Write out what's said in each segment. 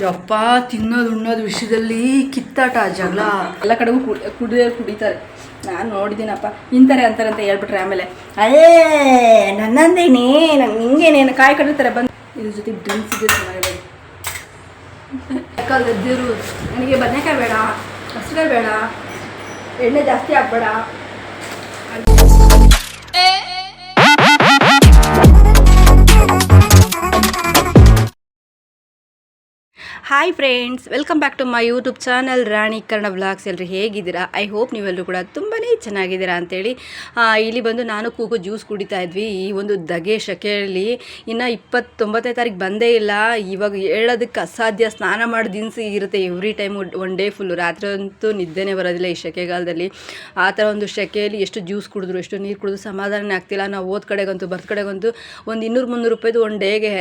ಯಪ್ಪ ತಿನ್ನೋದು ಉಣ್ಣೋದು ವಿಷಯದಲ್ಲಿ ಕಿತ್ತಾಟ ಜಗಳ ಎಲ್ಲ ಕಡೆಗೂ ಕುಡಿತಾರೆ. ನಾನು ನೋಡಿದ್ದೀನಪ್ಪ ಇಂತಾರೆ ಅಂತಾರೆ ಅಂತ ಹೇಳ್ಬಿಟ್ರೆ ಆಮೇಲೆ ನನ್ನಂದೇನಿ ನಂಗೆ ಹಿಂಗೇನೇನು ಕಾಯಿ ಕಟ್ಟಿರ್ತಾರೆ ಬಂದು ಇದ್ರ ಜೊತೆ ಡ್ರಿಂಕ್ಸ್ ಇದೆ ಚೆನ್ನಾಗಿದೆ. ಎದ್ದಿರು ನನಗೆ ಬದನೆಕಾಯಿ ಬೇಡ, ಹಸಿಕಾಯಿ ಬೇಡ, ಎಣ್ಣೆ ಜಾಸ್ತಿ ಹಾಕ್ಬೇಡ. Hi friends, welcome back to my YouTube channel Rani Kannada vlogs. ಎಲ್ಲರೂ ಹೇಗಿದ್ದೀರಾ? ಐ ಹೋಪ್ ನೀವೆಲ್ಲರೂ ಕೂಡ ತುಂಬಾ ಚೆನ್ನಾಗಿದ್ದೀರಾ ಅಂತೇಳಿ. ಇಲ್ಲಿ ಬಂದು ನಾನು ಕೂಗು ಜ್ಯೂಸ್ ಕುಡಿತಾ ಇದ್ವಿ ಈ ಒಂದು ದಗೆ ಶೆಕೆಯಲ್ಲಿ. ಇನ್ನು 29ನೇ ತಾರೀಕು ಬಂದೇ ಇಲ್ಲ. ಇವಾಗ ಹೇಳೋದಕ್ಕೆ ಅಸಾಧ್ಯ. ಸ್ನಾನ ಮಾಡಿ ದಿನಸಿ ಇರುತ್ತೆ every time, one day full. ರಾತ್ರಿ ಅಂತೂ ನಿದ್ದೆನೇ ಬರೋದಿಲ್ಲ ಈ ಶೆಕೆಗಾಲದಲ್ಲಿ. ಆ ಥರ ಒಂದು ಶೆಕೆಯಲ್ಲಿ ಎಷ್ಟು ಜ್ಯೂಸ್ ಕುಡಿದ್ರು, ಎಷ್ಟು ನೀರು ಕುಡಿದ್ರು ಸಮಾಧಾನನೇ ಆಗ್ತಿಲ್ಲ. ನಾವು ಹೋದ ಕಡೆಗಂತೂ ಬರ್ತ್ ಕಡೆಗಂತೂ ಒಂದು 200-300 ರೂಪಾಯಿದು ಒನ್ ಡೇಗೆ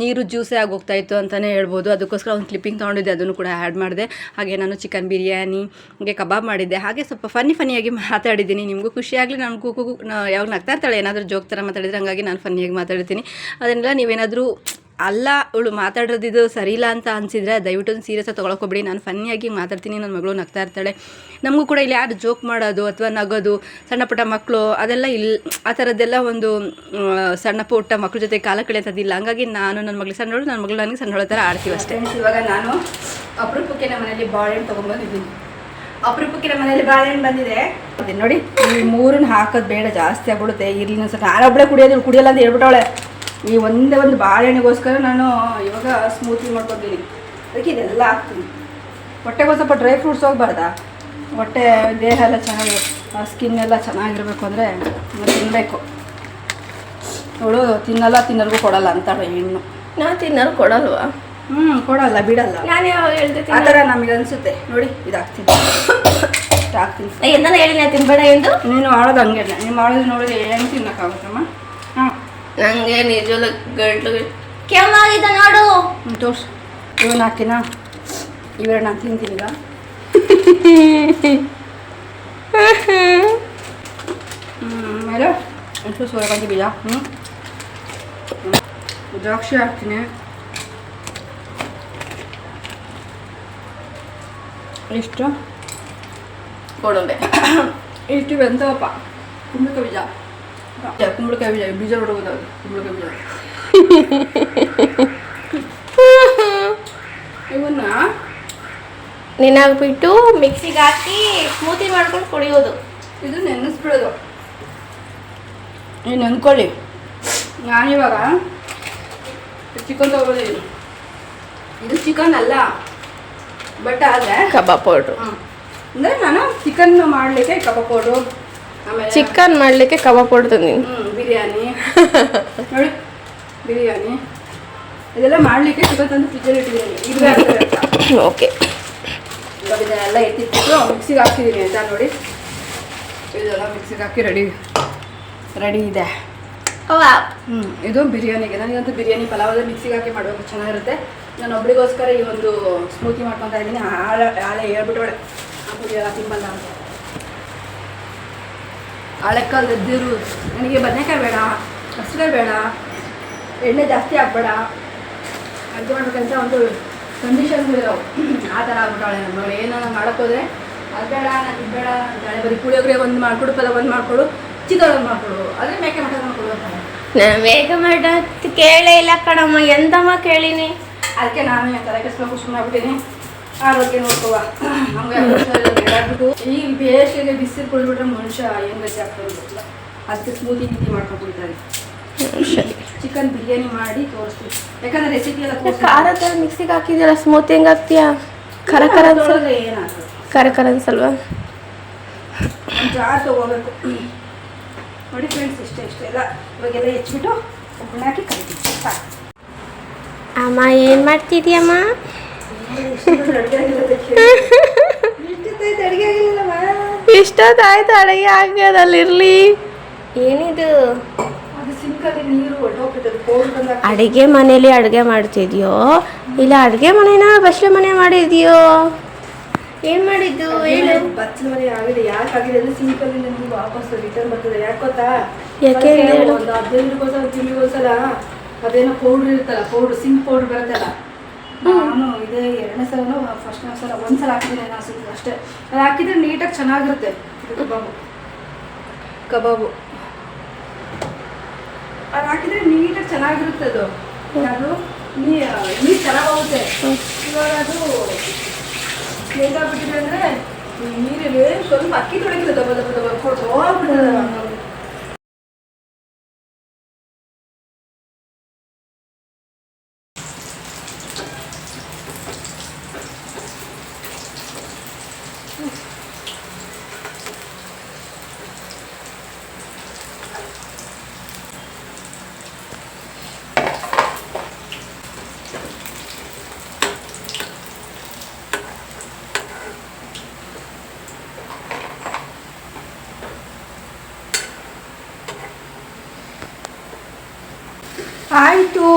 ನೀರು ಜ್ಯೂಸೇ ಆಗೋಗ್ತಾಯಿತ್ತು ಅಂತಲೇ ಹೇಳ್ಬೋದು. ಅದಕ್ಕೋಸ್ಕರ ಒಂದು ಕ್ಲಿಪ್ಪಿಂಗ್ ತೊಗೊಂಡಿದ್ದೆ, ಅದನ್ನು ಕೂಡ ಆ್ಯಡ್ ಮಾಡಿದೆ. ಹಾಗೆ ನಾನು ಚಿಕನ್ ಬಿರಿಯಾನಿ ಹಾಗೆ ಕಬಾಬ್ ಮಾಡಿದ್ದೆ. ಹಾಗೆ ಸ್ವಲ್ಪ ಫನ್ನಿಯಾಗಿ ಮಾತಾಡಿದ್ದೀನಿ. ನಿಮಗೂ ಖುಷಿಯಾಗಲಿ. ನಾನು ಕೂಗು ಯಾವಾಗ ನಗ್ತಾ ಇರ್ತಾಳೆ ಏನಾದರೂ ಜೋಕ್ ಥರ ಮಾತಾಡಿದ್ರೆ, ಹಾಗಾಗಿ ನಾನು ಫನ್ನಿಯಾಗಿ ಮಾತಾಡ್ತೀನಿ. ಅದನ್ನೆಲ್ಲ ನೀವೇನಾದರೂ ಅಲ್ಲ ಇವಳು ಮಾತಾಡೋದಿದ್ದು ಸರಿ ಇಲ್ಲ ಅಂತ ಅನಿಸಿದರೆ ದಯವಿಟ್ಟು ಸೀರಿಯಸ್ಸಾಗಿ ತೊಗೊಳಕೋಬೇಡಿ. ನಾನು ಫನ್ನಿಯಾಗಿ ಮಾತಾಡ್ತೀನಿ, ನನ್ನ ಮಗಳು ನಗ್ತಾ ಇರ್ತಾಳೆ. ನಮಗೂ ಕೂಡ ಇಲ್ಲಿ ಯಾರು ಜೋಕ್ ಮಾಡೋದು ಅಥವಾ ನಗೋದು, ಸಣ್ಣ ಪುಟ್ಟ ಮಕ್ಕಳು ಅದೆಲ್ಲ ಆ ಥರದ್ದೆಲ್ಲ ಒಂದು ಸಣ್ಣ ಪುಟ್ಟ ಮಕ್ಕಳ ಜೊತೆ ಕಾಲ ಕಳೆಯೋದಿಲ್ಲ. ಹಂಗಾಗಿ ನಾನು ನನ್ನ ಮಗಳಿಗೆ ಸಣ್ಣವಳು, ನನ್ನ ಮಗಳು ನನಗೆ ಸಣ್ಣವಳ ಥರ ಆಡ್ತೀವಿ ಅಷ್ಟೇ. ಇವಾಗ ನಾನು ಅಪರೂಪಕ್ಕೆ ನಮ್ಮ ಮನೇಲಿ ಬಾಳೆಹಣ್ಣು ತೊಗೊಂಬಂದಿದ್ದೀನಿ. ಅಪರೂಪಕ್ಕೆ ನಮ್ಮ ಮನೇಲಿ ಬಾಳೆಹಣ್ಣು ಬಂದಿದೆ. ಅದೇ ನೋಡಿ, ಈ ಮೂರನ್ನ ಹಾಕೋದು ಬೇಡ, ಜಾಸ್ತಿ ಆಗ್ಬಿಡುತ್ತೆ. ಇರಲಿ ಒಂದು ಸ್ವಲ್ಪ ನಾನೊಬ್ಬಳೇ ಕುಡಿಯಲ್ಲ ಅಂತ ಹೇಳ್ಬಿಟ್ಟವಳೆ. ಈ ಒಂದೇ ಒಂದು ಬಾಳೆಹಣ್ಣಿಗೋಸ್ಕರ ನಾನು ಇವಾಗ ಸ್ಮೂತಿ ಮಾಡ್ಕೊತೀನಿ. ಅದಕ್ಕೆ ಇದೆಲ್ಲ ಹಾಕ್ತೀನಿ. ಹೊಟ್ಟೆಗೆ ಸ್ವಲ್ಪ ಡ್ರೈ ಫ್ರೂಟ್ಸ್ ಹೋಗ್ಬಾರ್ದಾ? ಹೊಟ್ಟೆ ದೇಹ ಎಲ್ಲ ಚೆನ್ನಾಗಿ, ಸ್ಕಿನ್ ಎಲ್ಲ ಚೆನ್ನಾಗಿರಬೇಕು ಅಂದರೆ ತಿನ್ನಬೇಕು. ಅವಳು ತಿನ್ನೋರ್ಗೂ ಕೊಡಲ್ಲ ಅಂತಾಳೆ ಹೆಣ್ಣು. ನಾ ತಿನ್ನೋರು ಕೊಡಲ್ವಾ? ಕೊಡಲ್ಲ, ಬಿಡಲ್ಲ. ನಾನು ಹೇಳ್ತೀನಿ ಆ ಥರ ನಮಗೆ ಅನಿಸುತ್ತೆ. ನೋಡಿ ಇದಾಗ್ತೀನಿ, ಹಾಕ್ತೀನಿ. ಎಂದ ಹೇಳಿ ತಿನ್ಬೇಡ ಎಂದು. ನೀನು ಮಾಡೋದು ಹಂಗೆ, ನೀನು ಮಾಡೋದು ನೋಡಿ ಹೆಂಗೆ ತಿನ್ನೋಕ್ಕಾಗುತ್ತಮ್ಮ? ಹಾಂ, ನನಗೆ ನಿಜವಲ್ಲ ಗಂಟ್ಲು ಕೆಮ್ಮಾಗಿದೆ ನೋಡು. ತೋರ್ಸು. ಇವನ್ನ ಹಾಕಿನ ಇವೆರಡು ನಾನು ತಿಂತೀನಿ ಈಗ. ಆಮೇಲೆ ಎಷ್ಟು ಸೂರ್ಯಕಾಂತಿ ಬೀಜ, ದ್ರಾಕ್ಷಿ ಹಾಕ್ತೀನಿ. ಇಷ್ಟು ಕೊಡಂಬೆ, ಇಷ್ಟು ಬೆಂತವಪ್ಪ ಕುಂಬಳಕಾಯಿ ಬೀಜ. ಕುಂಬಳಕಾಯಿ ಬೀಜ ನೋಡ್ಬೋದು, ಕುಂಬಳಕಾಯಿ ಬೀಜ. ಇವನ್ನ ನೆನಾಗ್ಬಿಟ್ಟು ಮಿಕ್ಸಿಗೆ ಹಾಕಿ ಸ್ಮೂತಿ ಮಾಡ್ಕೊಂಡು ಕುಡಿಯೋದು. ಇದು ನೆನೆಸ್ಬಿಡೋದು. ನೀವು ನೆನ್ಕೊಳ್ಳಿ. ನಾನಿವಾಗ ಚಿಕನ್ ತೊಗೊಳ್ತೀನಿ. ಇದು ಚಿಕನ್ ಅಲ್ಲ, ಬಟ್ ಆದರೆ ಕಬಾಬ್ ಪೌಡ್ರು. ಅಂದರೆ ನಾನು ಚಿಕನ್ ಮಾಡಲಿಕ್ಕೆ ಕಬಾಬ್ ಪೌಡ್ರು, ಆಮೇಲೆ ಚಿಕನ್ ಮಾಡಲಿಕ್ಕೆ ಕಬಾಬ್ ಪೌಡ್ರು ತಂದೀನಿ. ಬಿರಿಯಾನಿ ನೋಡಿ, ಬಿರಿಯಾನಿ ಇದೆಲ್ಲ ಮಾಡಲಿಕ್ಕೆ ಚಿಕನ್ ತಂದು ಫ್ರಿಜ್ಜಲ್ಲಿ ಇಟ್ಟಿದ್ದೀನಿ. ಓಕೆ, ಇವಾಗ ಇದನ್ನೆಲ್ಲ ಎತ್ತಿಟ್ಟು ಮಿಕ್ಸಿಗೆ ಹಾಕಿದ್ದೀನಿ ಅಂತ ನೋಡಿ. ಇದೆಲ್ಲ ಮಿಕ್ಸಿಗೆ ಹಾಕಿ ರೆಡಿ ಇದೆ. ಇದು ಬಿರಿಯಾನಿಗೆ. ನನಗಂತೂ ಬಿರಿಯಾನಿ ಪಲಾವ್ ಮಿಕ್ಸಿಗೆ ಹಾಕಿ ಮಾಡಬೇಕು, ಚೆನ್ನಾಗಿರುತ್ತೆ. ನಾನು ಒಬ್ಳಿಗೋಸ್ಕರ ಈ ಒಂದು ಸ್ಮೂತಿ ಮಾಡ್ಕೊತಾ ಇದ್ದೀನಿ. ಹಾಳೆ ಹೇಳ್ಬಿಟ್ಟವಳೆ ಕುಡಿಯೋಲ್ಲ, ತಿಂಬಲ್ಲ ಅಂತ. ಹಳೆಕಾಲದ ಎದ್ದಿರು ನನಗೆ ಬದನೆಕಾಯಿ ಬೇಡ, ಹಸಿಕಾಯಿ ಬೇಡ, ಎಣ್ಣೆ ಜಾಸ್ತಿ ಹಾಕ್ಬೇಡ, ಅಡುಗೆ ಮಾಡ್ಬೇಕಂತ ಒಂದು ಕಂಡೀಷನ್ಸ್ ಇರೋವು. ಆ ಥರ ಆಗ್ಬಿಟ್ಟವಳೆ ನಮ್ಮ ಮಗಳು. ಏನೋ ನಾನು ಮಾಡೋಕ್ಕೋದ್ರೆ ಅದು ಬೇಡ, ನಾನು ಇದು ಬೇಡ ಅಂತಾಳೆ. ಬರೀ ಪುಳಿಯೋಗರೆ ಒಂದು ಮಾಡಿಕೊಡು, ಪದ ಒಂದು ಮಾಡಿಕೊಡು, ಚಿಕನ್ ಒಂದು ಮಾಡಿಕೊಡು, ಆದರೆ ಮೇಕೆ ಮಟನ್ ಮಾಡಿಕೊಡು ಅಂತಾಳೆ. ನಾನು ಬೇಗ ಮಾಡೋದು ಕೇಳೇ ಇಲ್ಲ ಕಣಮ್ಮ, ಎಂತಮ್ಮ ಕೇಳೀನಿ. ಅದಕ್ಕೆ ನಾನು ತಲೆ ಕೆಸ್ಕೊಂಡು ಕುಸ್ಕೊಂಡ್ಬಿಟ್ಟಿನಿ. ಆರೋಗ್ಯ ನೋಡ್ಕೋವ. ನಮ್ಗೆ ಈ ಬೇಸಿಗೆ ಬಿಸಿಲು ಕುಡಿದ್ಬಿಟ್ರೆ ಮನುಷ್ಯ ಏನು ಗತಿ ಆಗ್ತದೆ ಗೊತ್ತಿಲ್ಲ. ಅದಕ್ಕೆ ಸ್ಮೂತಿ ಮಾಡ್ಕೊಂಡು ಕುಡಿತಾರೆ. ಚಿಕನ್ ಬಿರಿಯಾನಿ ಮಾಡಿ ತೋರಿಸ್ತೀವಿ, ಯಾಕಂದ್ರೆ ರೆಸಿಪಿ ಎಲ್ಲ ಖಾರದ ಮಿಕ್ಸಿಗೆ ಹಾಕಿದ್ಯಲ್ಲ, ಸ್ಮೂತಿ ಹೆಂಗೆ ಹಾಕ್ತೀಯಾ? ಖರ ಅನ್ಸಲ್ವ? ಏನಾಗ್ತದೆ ಖರ ಅನ್ಸಲ್ವಾ? ಜಾರ್ ತೊಗೋಬೇಕು ನೋಡಿ ಫ್ರೆಂಡ್ಸ್. ಇಷ್ಟೆಲ್ಲ ಇವಾಗೆಲ್ಲ ಹೆಚ್ಚಿಬಿಟ್ಟು ಒಬ್ಬನ ಹಾಕಿ ಕರಿತೀವಿ. ಸಾಕು. ಅಮ್ಮ ಏನು ಮಾಡ್ತಿದ್ಯಮ್ಮ? ಇಷ್ಟೊತ್ತಾಯ್ತು ಅಡುಗೆ ಆಗ್ಯದಲ್ಲಿರ್ಲಿ. ಏನಿದು ಅಡುಗೆ ಮನೇಲಿ ಅಡುಗೆ ಮಾಡ್ತಿದ್ಯೋ ಇಲ್ಲ ಅಡುಗೆ ಮನೇನ ಬಸ್ಲೆ ಮನೆ ಮಾಡಿದ್ಯೋ? ಏನು ಮಾಡಿದ್ದು ಹೇಳು. ಬಚ್ಚಲ ಮನೆ ಆಗಿದೆ. ಯಾಕಾಗಿದೆ ಅಂದರೆ ಸಿಂಪಲ್ ಇಂದ ನಿಮ್ಗೆ ವಾಪಸ್ ರಿಟರ್ನ್ ಬರ್ತದೆ. ಯಾಕೆ ಗೊತ್ತಾ? ಯಾಕೆ ಒಂದು 15 ತಿಂಗಳಿಗೋಸಲ ಅದೇನೋ ಪೌಡ್ರ್ ಇರುತ್ತಲ್ಲ, ಪೌಡ್ರ್ ಸಿಂಕ್ ಪೌಡ್ರ್ ಬರುತ್ತಲ್ಲ, ನಾನು ಇದೇ 2ನೇ ಸಲನೂ 1ನೇ ಸಲ ಒಂದ್ಸಲ ಹಾಕಿದ್ದೀನಿ ಅನಿಸುತ್ತೆ ಅಷ್ಟೇ. ಅದು ಹಾಕಿದ್ರೆ ನೀಟಾಗಿ ಚೆನ್ನಾಗಿರುತ್ತೆ. ಕಬಾಬು ಅದು ಹಾಕಿದ್ರೆ ನೀಟಾಗಿ ಚೆನ್ನಾಗಿರುತ್ತೆ. ಅದು ನೀರು ಚೆನ್ನಾಗಿ ಹೋಗುತ್ತೆ. ಇವಾಗ ಅದು ಹೇಗಾಗ್ಬಿಟ್ಟಿದೆ ಅಂದರೆ ನೀರಲ್ಲಿ ಸ್ವಲ್ಪ ಅಕ್ಕಿ ತೊಡಗಿದೆ ದಬ್ಬ ದಬ್ಬ ದಬ್ಬ ಹೋಗ್ಬಿಟ್ಟಿದೆ. ಆಯಿತು,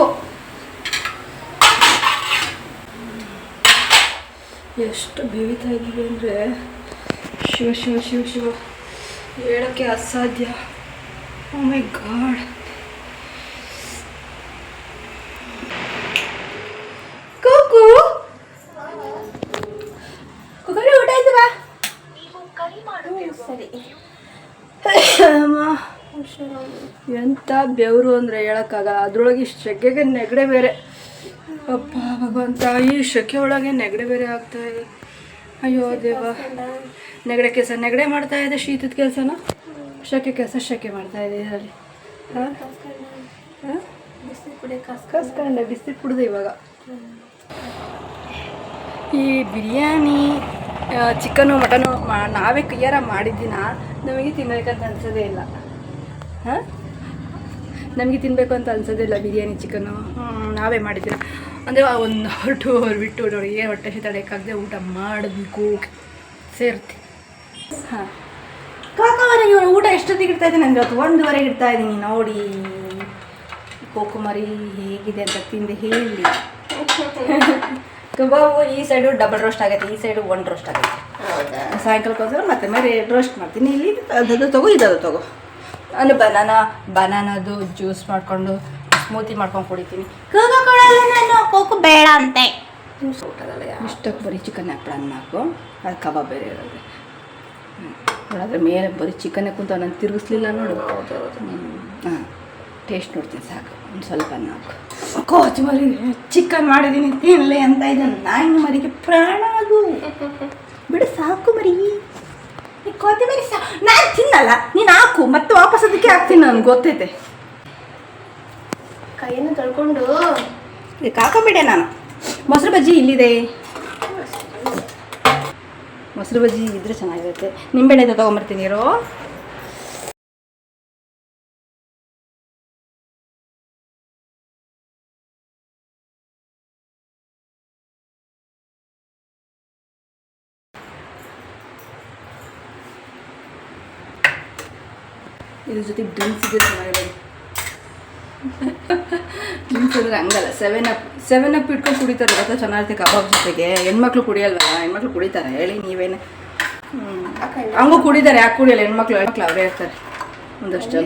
ಎಷ್ಟು ಬೇಯ್ತಾ ಇದ್ದೀವಿ ಅಂದರೆ ಶಿವ ಶಿವ ಶಿವ ಶಿವ ಹೇಳೋಕ್ಕೆ ಅಸಾಧ್ಯ. ಓ ಮೈ ಗಾಡ್. ಕೂಕು ಕುಕ್ಕರಿ ಊಟ ಆಯ್ತು ಬಾ. ಸರಿ. ಎಂಥ ಬೆವರು ಅಂದರೆ ಹೇಳೋಕ್ಕಾಗಲ್ಲ. ಅದ್ರೊಳಗೆ ಇಷ್ಟು ಶೆಕೆಗೆ ನೆಗಡೆ ಬೇರೆ. ಅಪ್ಪ ಭಗವಂತ, ಈ ಶೆಕೆ ಒಳಗೆ ನೆಗಡೆ ಬೇರೆ ಆಗ್ತಾಯಿದೆ. ಅಯ್ಯೋ ದೇವ. ನೆಗಡೆ ಕೆಲಸ ನೆಗಡೆ ಮಾಡ್ತಾಯಿದೆ, ಶೀತದ ಕೆಲಸನ ಶೆಕೆ ಕೆಲಸ ಶೆಕೆ ಮಾಡ್ತಾಯಿದೆ ಇದರಲ್ಲಿ. ಹಾಂ ಹಾಂ ಕಸ್ಕೊಂಡೆ ಬಿಸಿ ಕುಡ್ದೆ ಇವಾಗ. ಈ ಬಿರಿಯಾನಿ ಚಿಕನು ಮಟನು ನಾವೇ ಕೈಯಾರ ಮಾಡಿದ್ದಿನ ನಮಗೆ ತಿನ್ನಬೇಕಂತ ಅನ್ಸೋದೇ ಇಲ್ಲ. ಹಾಂ, ನಮಗೆ ತಿನ್ನಬೇಕು ಅಂತ ಅನ್ಸೋದೇ ಇಲ್ಲ ಬಿರಿಯಾನಿ ಚಿಕನ್ನು. ನಾವೇ ಮಾಡಿದ್ದೀರ ಅಂದರೆ 1 hour 2 hour ಬಿಟ್ಟು ನೋಡಿ ಏನು ಹೊಟ್ಟೆ ತಡೆಯೋಕ್ಕಾಗದೆ ಊಟ ಮಾಡಬೇಕು ಸೇರ್ತಿ. ಹಾಂ, ಕಾಕವರೆಗೆ ಊಟ ಎಷ್ಟೊತ್ತಿಗೆ ಇಡ್ತಾಯಿದ್ದೀನಿ ಅಂದರೆ 1:15 ಇಡ್ತಾಯಿದ್ದೀನಿ. ನೋಡಿ ಕೋಕುಮರಿ ಹೇಗಿದೆ ಅಂತ ತಿಂದು ಹೇಳಿ. ಕಬಾಬು ಈ ಸೈಡು ಡಬಲ್ ರೋಸ್ಟ್ ಆಗೈತೆ, ಈ ಸೈಡು 1 ರೋಸ್ಟ್ ಆಗೈತೆ. ಸಾಯಂಕಾಲಕ್ಕೋಸ್ಕರ ಮತ್ತೆ ಮೇಲೆ ರೋಸ್ಟ್ ಮಾಡ್ತೀನಿ. ಇಲ್ಲಿ ಅದು ತಗೋ, ಇದದು ತಗೋ. ನಾನು ಬನಾನದು ಜ್ಯೂಸ್ ಮಾಡಿಕೊಂಡು ಸ್ಮೂತಿ ಮಾಡ್ಕೊಂಡು ಕುಡಿತೀನಿ. ನಾನು ಕೋಕು ಬೇಡ ಅಂತೆ. ಇಷ್ಟಕ್ಕೆ ಬರೀ ಚಿಕನ್ ಹಾಕ್ಬಿಡ ಅನ್ನ ಹಾಕು, ಅದು ಕಬಾಬ್ ಬೇರೆ ಇರೋದು. ನೋಡೋದ್ರೆ ಮೇಲೆ ಬರೀ ಚಿಕನ್ನೇ ಕುಂತ ನಾನು ತಿರುಗಿಸ್ಲಿಲ್ಲ ನೋಡು. ಹಾಂ, ಟೇಸ್ಟ್ ನೋಡ್ತೀನಿ ಸಾಕು. ಒಂದು ಸ್ವಲ್ಪ ಅನ್ನ ಹಾಕು. ಕೋಚ್ ಮರಿ ಚಿಕನ್ ಮಾಡಿದ್ದೀನಿ ತಿನ್ನಲೆ ಅಂತ ಇದೆ. ನಾಯಿನ ಮರಿಗೆ ಪ್ರಾಣ ಅದು. ಬಿಡು ಸಾಕು ಮರಿ. ಕೊತ್ತಂಬರಿ ನಾನು ತಿನ್ನಲ್ಲ, ನೀನು ಹಾಕು. ಮತ್ತೆ ವಾಪಸ್ ಅದಕ್ಕೆ ಹಾಕ್ತೀನಿ, ನನಗೆ ಗೊತ್ತೈತೆ. ಕೈಯನ್ನು ತೊಳ್ಕೊಂಡು ಹಾಕೊಂಬಿಟ್ಟೆ ನಾನು. ಮೊಸರು ಬಜ್ಜಿ ಇಲ್ಲಿದೆ. ಮೊಸರು ಬಜ್ಜಿ ಇದ್ರೆ ಚೆನ್ನಾಗಿರುತ್ತೆ. ನಿಂಬೆಣ್ಣೆ ತೊಗೊಂಬರ್ತೀನಿ ಇರೋ. ಇದ್ರ ಜೊತೆ ಡ್ರಿಂಕ್ಸ್ ಇದ್ರೆ ಚೆನ್ನಾಗಿರೋದು. ಡ್ರಿಂಕ್ಸ್ ಅಂದರೆ ಹಂಗಲ್ಲ, 7 ಅಪ್ ಇಟ್ಕೊಂಡು ಕುಡಿತಾರೆ ಗೊತ್ತಾ, ಚೆನ್ನಾಗಿರುತ್ತೆ ಕಬಾಬ್ ಜೊತೆಗೆ. ಹೆಣ್ಮಕ್ಳು ಕುಡಿಯಲ್ವಲ್ಲ, ಹೆಣ್ಮಕ್ಳು ಕುಡಿತಾರೆ ಹೇಳಿ ನೀವೇನು. ಹಂಗೂ ಕುಡಿತಾರೆ, ಯಾಕೆ ಕುಡಿಯಲ್ಲ ಹೆಣ್ಮಕ್ಳು ಅವರೇ ಇರ್ತಾರೆ ಒಂದಷ್ಟು.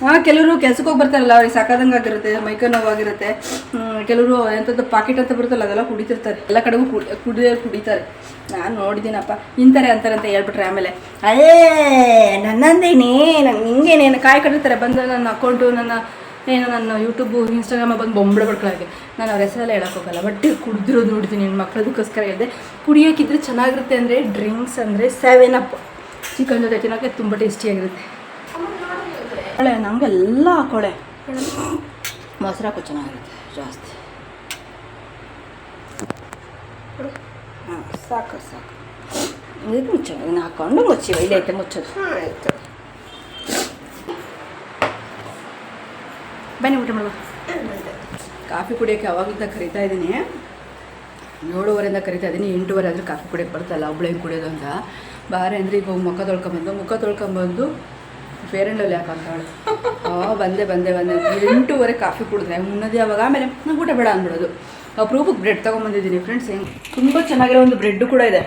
ಹಾಂ, ಕೆಲವರು ಕೆಲ್ಸಕ್ಕೆ ಹೋಗಿ ಬರ್ತಾರಲ್ಲ, ಅವ್ರಿಗೆ ಸಾಕಾದಂಗೆ ಆಗಿರುತ್ತೆ, ಮೈಕೈ ನೋವಾಗಿರುತ್ತೆ. ಕೆಲವರು ಎಂಥದ್ದು ಪಾಕೆಟ್ ಅಂತ ಬರುತ್ತಲ್ಲ ಅದೆಲ್ಲ ಕುಡಿತಿರ್ತಾರೆ. ಎಲ್ಲ ಕಡೆಗೂ ಕುಡಿತಾರೆ. ನಾನು ನೋಡಿದ್ದೀನಪ್ಪ. ಇಂತಾರೆ ಅಂತಾರೆ ಅಂತ ಹೇಳ್ಬಿಟ್ರೆ ಆಮೇಲೆ ನನ್ನಂದೇನೇ ನಂಗೆ ಹಿಂಗೇನೇನು ಕಾಯಿ ಕಟ್ಟಿರ್ತಾರೆ ಬಂದು ನನ್ನ ಅಕೌಂಟು ನನ್ನ ಯೂಟ್ಯೂಬು ಇನ್ಸ್ಟಾಗ್ರಾಮ ಬಂದು ಬೊಂಬಳೆ ಬಡ್ಕೊಳ್ಳೋಕ್ಕೆ. ನಾನು ಅವ್ರ ಹೆಸರೆಲ್ಲ ಹೇಳೋಕೆ ಹೋಗಲ್ಲ. ಬಟ್ ಕುಡಿದಿರೋದು ನೋಡ್ತೀನಿ ಹೆಣ್ಮಕ್ಳು. ಅದಕ್ಕೋಸ್ಕರ ಹೇಳಿದೆ ಕುಡಿಯೋಕ್ಕಿದ್ರೆ ಚೆನ್ನಾಗಿರುತ್ತೆ. ಅಂದರೆ ಡ್ರಿಂಕ್ಸ್ ಅಂದರೆ 7 ಅಪ್ ಚಿಕನ್ ಜೊತೆ ತಿನ್ನೋಕ್ಕೆ ತುಂಬ ಟೇಸ್ಟಿಯಾಗಿರುತ್ತೆ. ನಮಗೆಲ್ಲ ಹಾಕೊಳ್ಳೆ ಮೊಸರು ಹಾಕೋ ಚೆನ್ನಾಗಿರುತ್ತೆ ಜಾಸ್ತಿ. ಹಾಂ, ಸಾಕು ಇದಕ್ಕೆ ಮುಚ್ಚೋ. ಇದನ್ನು ಹಾಕ್ಕೊಂಡು ಮುಚ್ಚಿವ. ಇಲ್ಲೈತೆ ಮುಚ್ಚೋದು. ಆಯಿತು. ಬನ್ನಿ ಊಟ ಮಾಡುವ. ಕಾಫಿ ಕುಡಿಯೋಕ್ಕೆ ಅವಾಗಿಂದ ಕರಿತಾ ಇದ್ದೀನಿ. 7:30 ಕರಿತಾ ಇದ್ದೀನಿ. 8:30 ಆದರೆ ಕಾಫಿ ಕುಡಿಯೋಕ್ಕೆ ಬರ್ತಲ್ಲ, ಒಬ್ಳು ಹೆಂಗೆ ಕುಡಿಯೋದು ಅಂತ. ಬಾರೆ ಅಂದರೆ ಈಗ ಮುಖ ತೊಳ್ಕೊಂಬಂದು ಫೇರ್ ಆ್ಯಂಡ್ ಲವ್ಲಿ ಯಾಕಂತಾಳು. ಬಂದೆ 8:30 ಕಾಫಿ ಕುಡಿದ್ರೆ ಮುನ್ನೋದು ಯಾವಾಗ. ಆಮೇಲೆ ನಂಗೆ ಊಟ ಬೇಡ ಅಂದ್ಬಿಡೋದು. ಅಪ್ರೂಪಕ್ಕೆ ಬ್ರೆಡ್ ತೊಗೊಂಬಂದಿದ್ದೀನಿ ಫ್ರೆಂಡ್ಸ್. ತುಂಬ ಚೆನ್ನಾಗಿರೋ ಒಂದು ಬ್ರೆಡ್ಡು ಕೂಡ ಇದೆ.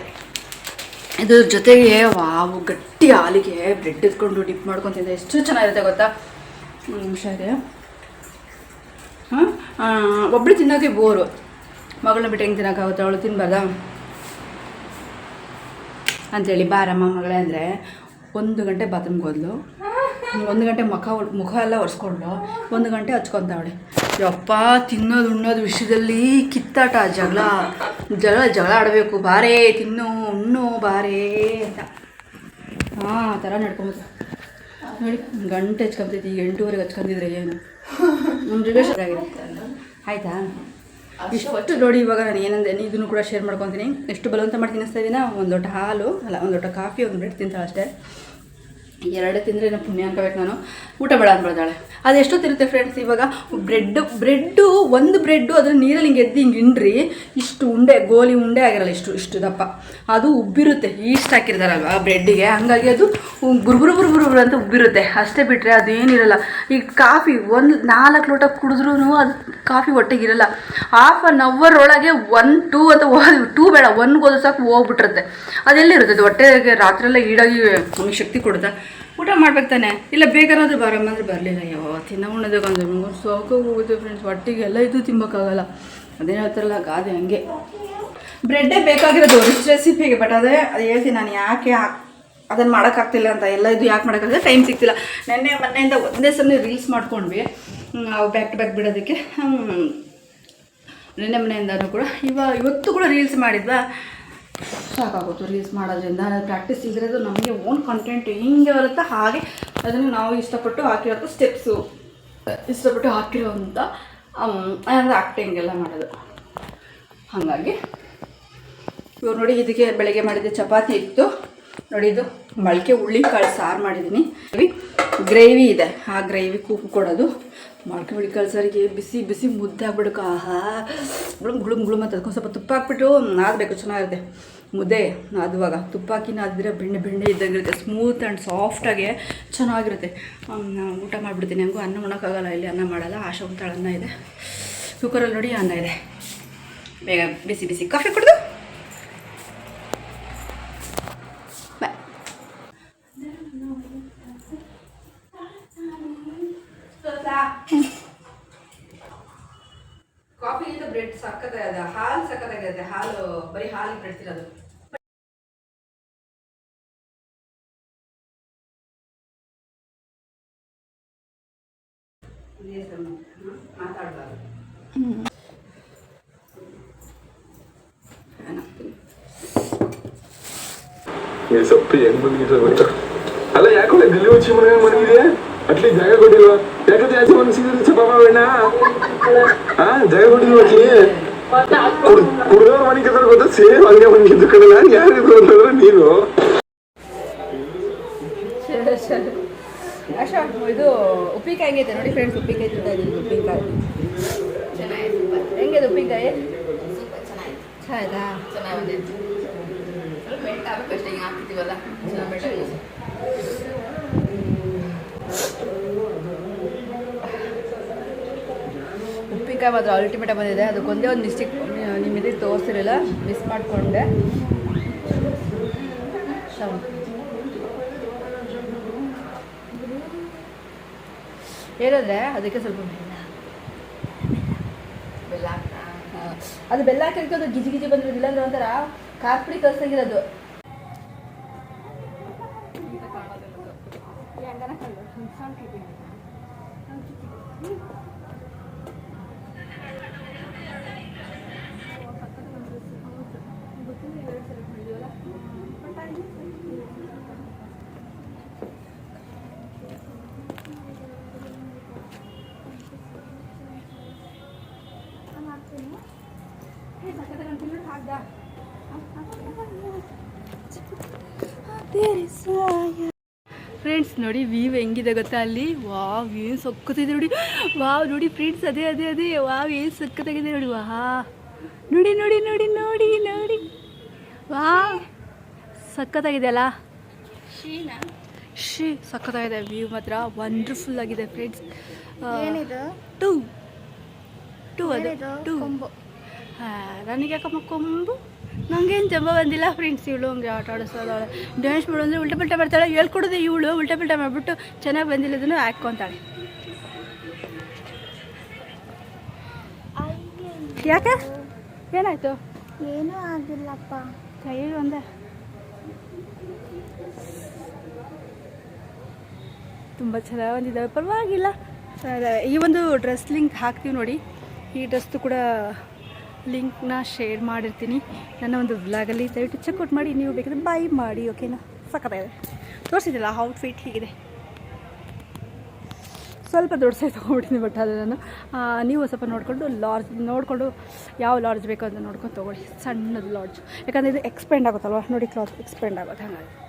ಇದ್ರ ಜೊತೆಗೆ ವಾವು ಗಟ್ಟಿ ಹಾಲಿಗೆ ಬ್ರೆಡ್ ಎತ್ಕೊಂಡು ಡಿಪ್ ಮಾಡ್ಕೊತಿದ್ದೆ. ಎಷ್ಟು ಚೆನ್ನಾಗಿರುತ್ತೆ ಗೊತ್ತಾ. ನಿಮಿಷ ಇದೆ. ಹಾಂ, ಒಬ್ಬಳು ತಿನ್ನೋಕ್ಕೆ ಬೋರು. ಮಗಳನ್ನ ಬಿಟ್ಟು ಹೆಂಗೆ ತಿನ್ನೋಕ್ಕಾಗುತ್ತೆ, ಅವಳು ತಿನ್ಬಾರ್ದಾ ಅಂಥೇಳಿ. ಬಾರಮ್ಮ ಮಗಳೇ ಅಂದರೆ 1 ಗಂಟೆ ಬಾತ್ರೂಮ್ಗೆ ಹೋದ್ಲು, 1 ಗಂಟೆ ಮುಖ ಎಲ್ಲ ಒರೆಸ್ಕೊಂಡ್ಲು, 1 ಗಂಟೆ ಹಚ್ಕೊತಾವಳೆ. ಯಪ್ಪ ತಿನ್ನೋದು ಉಣ್ಣೋದು ವಿಷಯದಲ್ಲಿ ಕಿತ್ತಾಟ, ಜಗಳ ಆಡಬೇಕು. ಬಾರೇ ತಿನ್ನು ಉಣ್ಣು ಬಾರೇ ಅಂತ ಆ ಥರ ನಡ್ಕೊಂಬೋದು ನೋಡಿ. ಗಂಟೆ ಹಚ್ಕೊಂತೈತಿ, ಈಗ 8:30 ಹಚ್ಕೊಂಡಿದ್ರೆ ಏನು ನಮ್ಮ ರಿಲೇಷನ್ ಆಗಿರುತ್ತೆ ಆಯಿತಾ. ಇಷ್ಟು ನೋಡಿ. ಇವಾಗ ನಾನು ಏನಂದೆ ಇದನ್ನು ಕೂಡ ಶೇರ್ ಮಾಡ್ಕೊತೀನಿ. ಎಷ್ಟು ಬಲವಂತ ಮಾಡಿ ತಿನ್ನಿಸ್ತಾ ಇದ್ದೀನ. 1 ಲೋಟ ಹಾಲು ಅಲ್ಲ, 1 ಲೋಟ ಕಾಫಿ, 1 ಬ್ರೆಡ್ ತಿಂತಾಳೆ ಅಷ್ಟೇ. 2 ತಿಂದರೆ ನಾನು ಪುಣ್ಯ ಅನ್ಕೋಬೇಕು. ನಾನು ಊಟ ಬೇಡ ಅಂದ್ಬಿಡ್ತಾಳೆ. ಅದು ಎಷ್ಟೊತ್ತಿರುತ್ತೆ ಫ್ರೆಂಡ್ಸ್. ಇವಾಗ ಬ್ರೆಡ್ಡು 1 ಬ್ರೆಡ್ಡು ಅದರ ನೀರಲ್ಲಿ ಹಿಂಗೆ ಎದ್ದು ಹಿಂಗೆ ಇಂಡ್ರಿ ಇಷ್ಟು ಉಂಡೆ, ಗೋಲಿ ಉಂಡೆ ಆಗಿರಲ್ಲ, ಇಷ್ಟು ದಪ್ಪ. ಅದು ಉಬ್ಬಿರುತ್ತೆ, ಈಸ್ಟ್ ಹಾಕಿರ್ತಾರಲ್ವ ಬ್ರೆಡ್ಡಿಗೆ, ಹಾಗಾಗಿ ಅದು ಬುರ್ಬುರು ಅಂತ ಉಬ್ಬಿರುತ್ತೆ. ಅಷ್ಟೇ ಬಿಟ್ಟರೆ ಅದೇನಿರಲ್ಲ. ಈಗ ಕಾಫಿ 4 ಲೋಟ ಕುಡಿದ್ರೂ ಅದು ಕಾಫಿ ಹೊಟ್ಟೆಗಿರಲ್ಲ. ½ ಅನ್ ಅವರ್ ಒಳಗೆ 1, 2 ಅಥವಾ 2 ಬೇಡ 1 ಹೋದ ಸಾಕು ಹೋಗ್ಬಿಟ್ಟಿರುತ್ತೆ. ಅದೆಲ್ಲಿರುತ್ತೆ ಅದು ಹೊಟ್ಟೆಗೆ ರಾತ್ರಿಯೆಲ್ಲ ಈಡಾಗಿ ನಮಗೆ ಶಕ್ತಿ ಕೊಡುತ್ತಾ. ಊಟ ಮಾಡ್ಬೇಕು ತಾನೆ. ಇಲ್ಲ ಬೇಕಾದ್ರೂ ಬರಮ್ಮ ಅಂದರೆ ಬರಲಿಲ್ಲ. ತಿನ್ನೋ ಉಣ್ಣೋದಕ್ಕಂದ್ರೆ ಹೋಗುತ್ತೆ ಫ್ರೆಂಡ್ಸ್. ಹೊಟ್ಟೆಗೆ ಎಲ್ಲ ಇದು ತಿನ್ನೋಕ್ಕಾಗಲ್ಲ. ಅದೇನು ಹೇಳ್ತಾರಲ್ಲ ಗಾದೆ ಹಂಗೆ. ಬ್ರೆಡ್ಡೇ ಬೇಕಾಗಿರೋದು ರಿಚ್ ರೆಸಿಪಿಗೆ. ಬಟ್ ಅದು ಹೇಳ್ತೀನಿ ನಾನು ಯಾಕೆ ಅದನ್ನು ಮಾಡೋಕ್ಕಾಗ್ತಿಲ್ಲ ಅಂತ. ಎಲ್ಲ ಇದು ಯಾಕೆ ಮಾಡೋಕ್ಕಾಗಲ್ಲ, ಟೈಮ್ ಸಿಗ್ತಿಲ್ಲ. ಮೊನ್ನೆಯಿಂದ ಒಂದೇ ಸಲ ರೀಲ್ಸ್ ಮಾಡ್ಕೊಂಡ್ವಿ ನಾವು ಬ್ಯಾಕ್ ಟು ಬ್ಯಾಕ್ ಬಿಡೋದಕ್ಕೆ. ಮನೆಯಿಂದನೂ ಕೂಡ ಇವತ್ತು ಕೂಡ ರೀಲ್ಸ್ ಮಾಡಿದ್ವಾ, ಸಾಕಾಗೋದು ರೀಲ್ಸ್ ಮಾಡೋದ್ರಿಂದ. ಪ್ರಾಕ್ಟೀಸ್ ಇದ್ರದ್ದು ನಮಗೆ ಓನ್ ಕಂಟೆಂಟ್ ಹಿಂಗೆ ಬರುತ್ತಾ ಹಾಗೆ ಅದನ್ನು ನಾವು ಇಷ್ಟಪಟ್ಟು ಹಾಕಿರೋಂಥ ಸ್ಟೆಪ್ಸು, ಇಷ್ಟಪಟ್ಟು ಹಾಕಿರೋವಂಥ ಆ್ಯಕ್ಟಿಂಗ್ ಎಲ್ಲ ಮಾಡೋದು. ಹಾಗಾಗಿ ಇವಾಗ ನೋಡಿ, ಇದಕ್ಕೆ ಬೆಳಗ್ಗೆ ಮಾಡಿದ್ದೆ ಚಪಾತಿ ಇತ್ತು ನೋಡಿ. ಇದು ಮೊಳಕೆ ಹುಳ್ಳಿಕಾಳು ಸಾರು ಮಾಡಿದ್ದೀನಿ. ಗ್ರೇವಿ ಇದೆ, ಆ ಗ್ರೇವಿ ಕೂಪು ಕೊಡೋದು. ಮೊಳಕೆ ಹುಳ್ಳಿಕಾಳು ಸಾರಿಗೆ ಬಿಸಿ ಬಿಸಿ ಮುದ್ದೆ ಹಾಕ್ಬಿಡಕ್ಕೆ ಆಹಾ ಗುಳುಮ್ ಅಂತ. ಅದಕ್ಕೊಂದು ಸ್ವಲ್ಪ ತುಪ್ಪ ಹಾಕ್ಬಿಟ್ಟು ನಾದಬೇಕು, ಚೆನ್ನಾಗಿರುತ್ತೆ ಮುದ್ದೆ. ಅದುವಾಗ ತುಪ್ಪ ಹಾಕಿ ನಾದಿದ್ರೆ ಬೆಣ್ಣೆ ಇದ್ದಂಗಿರುತ್ತೆ, ಸ್ಮೂತ್ ಆ್ಯಂಡ್ ಸಾಫ್ಟಾಗಿ ಚೆನ್ನಾಗಿರುತ್ತೆ. ಊಟ ಮಾಡಿಬಿಡ್ತೀನಿ. ಹಂಗೂ ಅನ್ನ ಉಣ್ಣೋಕ್ಕಾಗಲ್ಲ, ಇಲ್ಲಿ ಅನ್ನ ಮಾಡಲ್ಲ. ಆಶಾ ಉಂತಾಳ ಅನ್ನ ಇದೆ ಕುಕ್ಕರಲ್ಲಿ ನೋಡಿ, ಅನ್ನ ಇದೆ. ಬೇಗ ಬಿಸಿ ಕಾಫಿ ಕುಡಿದು ಕಾಫಿಗಿಂತ ಬ್ರೆಡ್ ಸಕ್ಕತ್ತಾಗಿದೆ, ಹಾಲು ಸಕ್ಕತ್ತಾಗಿದೆ. ಹಾಲು ಬರೀ ಹಾಲಿಗೆ ಬ್ರೆಡ್ ತಿನ್ನೋದು. ಮಾತಾಡಬಾರ್ದು. ಸೊಪ್ಪು ಹೆಂಗ್ ಬಂದಿದೆ ಗೊತ್ತಾ? ಅಲ್ಲ ಯಾಕೆ ಗಲ್ಲಿ ಮುಚ್ಚಿ ಮನೆಗಿದೆ ಅಟ್ಲೀಸ್ಟ್ ಜಾಗ ಕೊಟ್ಟಿಲ್ವ? ಯಾಕಂದ್ರೆ ಆಚೆ ಮನಸ್ಸಿದ್ರೆ ಚಪಾಪ ಬೇಡ ಜಾಗ ಕೊಟ್ಟಿಲ್ವಾಕಿ ಕುಡಿದವ್ರ ಮನೆಗಿದ್ರೆ ಗೊತ್ತಾ? ಸೇಮ್ ಹಂಗೆ ಮನೆಗಿದ್ದು ಕಡೆ ನಾನು ಯಾರಿದ್ರು ಅಂತಂದ್ರೆ ನೀನು. ಅಶಾ ಇದು ಉಪ್ಪಿನಕಾಯಿ ಹೆಂಗೈತೆ ನೋಡಿ ಫ್ರೆಂಡ್ಸ್. ಉಪ್ಪಿನಕಾಯಿ ತಿಂತಾ ಇದ್ದೀನಿ. ಉಪ್ಪಿನಕಾಯಿ ಹೆಂಗಿದೆ? ಉಪ್ಪಿನಕಾಯಿ ಚೆನ್ನಾಯ್ತಾ? ಚೆನ್ನಾಗಿದೆ. ಮೆಂಟ್ ಆಗಬೇಕಷ್ಟೇ, ಹಿಂಗೆ ಹಾಕ್ತಿದ್ದೀವಲ್ಲ ಉಪ್ಪಿನಕಾಯಿ ಮಾತ್ರ ಅಲ್ಟಿಮೇಟಾಗಿ ಬಂದಿದೆ. ಅದಕ್ಕೊಂದೇ ಒಂದು ಮಿಸ್ಟೇಕ್ ನಿಮಗೆ ತೋರಿಸಿರಲಿಲ್ಲ, ಮಿಸ್ ಮಾಡಿಕೊಂಡೆ. ಹೇಳಿದ್ರೆ ಅದಕ್ಕೆ ಸ್ವಲ್ಪ ಬೆಲ್ಲ ಅದು ಬೆಲ್ಲ ಹಾಕಿರ್ತು. ಅದು ಗಿಜಿ ಬಂದಿರೋದಿಲ್ಲ ಅಂದ್ರೆ ಒಂಥರ ಖಾರ ಪುಡಿ ಕಲ್ಸಾಗಿರೋದು. ಫ್ರೆಂಡ್ಸ್ ನೋಡಿ ವ್ಯೂ ಹೆಂಗಿದೆ ಗೊತ್ತಾ ಅಲ್ಲಿ. ವಾವ್ ಏನು ಸಕ್ಕತ್ತಿದೆ ನೋಡಿ. ವಾವ್ ನೋಡಿ ಫ್ರೆಂಡ್ಸ್, ಅದೇ ವಾವ್ ಏನು ಸಕ್ಕತ್ತಾಗಿದೆ ನೋಡಿ. ನೋಡಿ ವಾವ್ ಸಕ್ಕತ್ತಾಗಿದೆ ಅಲ್ಲ. ಸಕ್ಕತ್ತಾಗಿದೆ ವ್ಯೂ ಮಾತ್ರ, ವಂಡರ್ಫುಲ್ ಆಗಿದೆ ಫ್ರೆಂಡ್ಸ್. ನನಗೆ ಯಾಕಮ್ಮ ಕೊಂಬು, ನನಗೇನು ಜಂಬ ಬಂದಿಲ್ಲ ಫ್ರೆಂಡ್ಸ್. ಇವಳು ಹಂಗೆ ಆಟ ಆಡಿಸೋದಾಳೆ, ಡ್ಯಾನ್ಸ್ ಮಾಡು ಅಂದರೆ ಉಲ್ಟಾ ಪಲ್ಟಾ ಮಾಡ್ತಾಳೆ. ಹೇಳ್ಕೊಡೋದು ಇವಳು ಉಲ್ಟಾ ಪಲ್ಟಾ ಮಾಡಿಬಿಟ್ಟು ಚೆನ್ನಾಗಿ ಬಂದಿಲ್ಲದನ್ನು ಹಾಕ್ಕೊತಾಳೆ. ಯಾಕೆ ಏನಾಯಿತು? ಏನೂ ಆಗಿಲ್ಲಪ್ಪ. ಕೈ ಒಂದೇ ತುಂಬ ಚೆನ್ನಾಗಿ ಬಂದಿದ್ದಾವೆ, ಪರವಾಗಿಲ್ಲ. ಈ ಒಂದು ಡ್ರೆಸ್ ಲಿಂಕ್ ಹಾಕ್ತೀವಿ ನೋಡಿ. ಈ ಡ್ರೆಸ್ದು ಕೂಡ ಲಿಂಕ್ನ ಶೇರ್ ಮಾಡಿರ್ತೀನಿ ನನ್ನ ಒಂದು ವ್ಲಾಗಲ್ಲಿ. ದಯವಿಟ್ಟು ಚೆಕ್ಔಟ್ ಮಾಡಿ, ನೀವು ಬೇಕಾದ್ರೆ ಬೈ ಮಾಡಿ. ಓಕೆನಾ? ಸಖತ್ತಾಗಿದೆ. ತೋರಿಸಿದ್ದಿಲ್ಲ ಔಟ್ಫಿಟ್ ಹೀಗಿದೆ. ಸ್ವಲ್ಪ ದೊಡ್ಡ ಸೈಜ್ ತೊಗೊಂಡ್ಬಿಟ್ಟಿದ್ದೀನಿ, ಬಟ್ ಅದು ನಾನು ನೀವು ಸ್ವಲ್ಪ ನೋಡಿಕೊಂಡು ಯಾವ ಲಾರ್ಜ್ ಬೇಕೋ ಅಂತ ನೋಡ್ಕೊಂಡು ತೊಗೊಳ್ಳಿ. ಸಣ್ಣದು ಲಾರ್ಜ್, ಯಾಕಂದರೆ ಇದು ಎಕ್ಸ್ಪೆಂಡ್ ಆಗುತ್ತಲ್ವ ನೋಡಿ, ಕ್ಲಾತ್ ಎಕ್ಸ್ಪೆಂಡ್ ಆಗುತ್ತೆ. ಹಾಗಾಗಿ